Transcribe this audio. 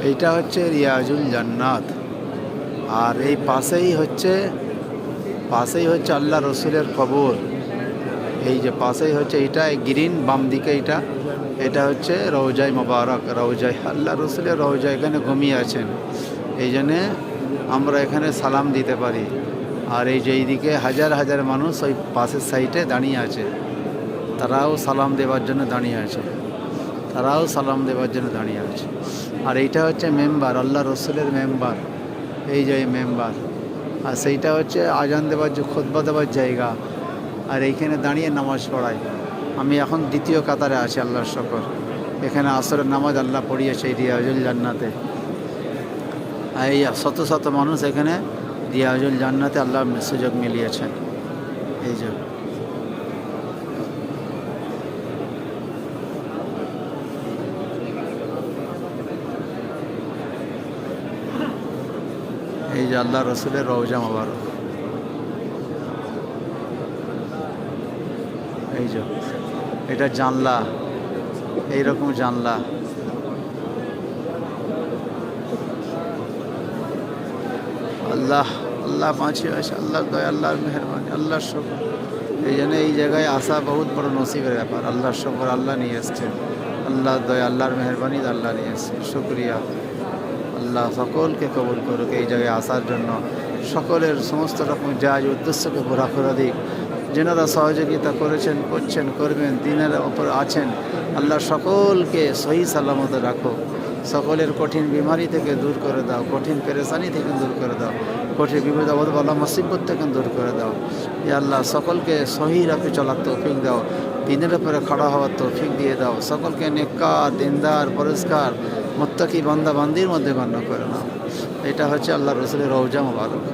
এইটা হচ্ছে রিয়াজুল জান্নাত। আর এই পাশেই হচ্ছে আল্লাহ রসুলের কবর। এই যে পাশেই হচ্ছে এটা গ্রিন, বাম দিকে এটা হচ্ছে রওজায় মোবারক, রওজায় আল্লাহ রসুলের রওজা। এখানে ঘুমিয়ে আছেন, এই জন্যে আমরা এখানে সালাম দিতে পারি। আর এই যে এইদিকে হাজার হাজার মানুষ ওই পাশের সাইডে দাঁড়িয়ে আছে, তারাও সালাম দেওয়ার জন্য দাঁড়িয়ে আছে। আর এইটা হচ্ছে মেম্বার, আল্লাহ রসুলের মেম্বার, এই যে মেম্বার। আর সেইটা হচ্ছে আজান দেওয়ার যে খুতবা দেওয়ার জায়গা। আর এইখানে দাঁড়িয়ে নামাজ পড়ায়। আমি এখন দ্বিতীয় কাতারে আছি, আল্লাহর শকর। এখানে আসরের নামাজ আল্লাহ পড়িয়েছে এই রিয়াজুল জান্নাতে। এই শত শত মানুষ এখানে রিয়াজুল জান্নাতে আল্লাহ সুযোগ মিলিয়েছেন। এই যে আল্লাহ রসুলের রওজা মোবারক। এই যে এটা জানলা, এইরকম জানলা। আল্লাহ বাঁচিয়ে আছে, আল্লাহর দয়া, আল্লাহর মেহরবানি, আল্লাহর শকর। এই জন্য এই জায়গায় আসা বহুত বড় নসিবের ব্যাপার। আল্লাহর শকর, আল্লাহ নিয়ে এসছেন। আল্লাহর দয়া, আল্লাহর মেহরবানি, আল্লাহ নিয়ে এসছেন। শুকরিয়া। আল্লাহ সকলকে কবুল করুক এই জায়গায় আসার জন্য। সকলের সমস্ত রকম জায়জ উদ্দেশ্যকে পুরা করে দিক। যেনারা সহযোগিতা করেছেন, করছেন, করবেন, দিনের ওপর আছেন, আল্লাহ সকলকে সহি সালামতে রাখো। সকলের কঠিন বিমারি থেকে দূর করে দাও, কঠিন পেরেশানি থেকে দূর করে দাও, কঠিন বিপদ আপদ বালা মুসিবত থেকে দূর করে দাও। ইয়া আল্লাহ সকলকে সহি রাখে চলার তৌফিক দাও, দিনের উপরে খাড়া হওয়ার তৌফিক দিয়ে দাও। সকলকে নেককার, দিনদার, পরিষ্কার, মুত্তাকি বান্দা বান্দির মধ্যে গণ্য করে নাও। এটা হচ্ছে আল্লাহ রসুলের রওজা মোবারক।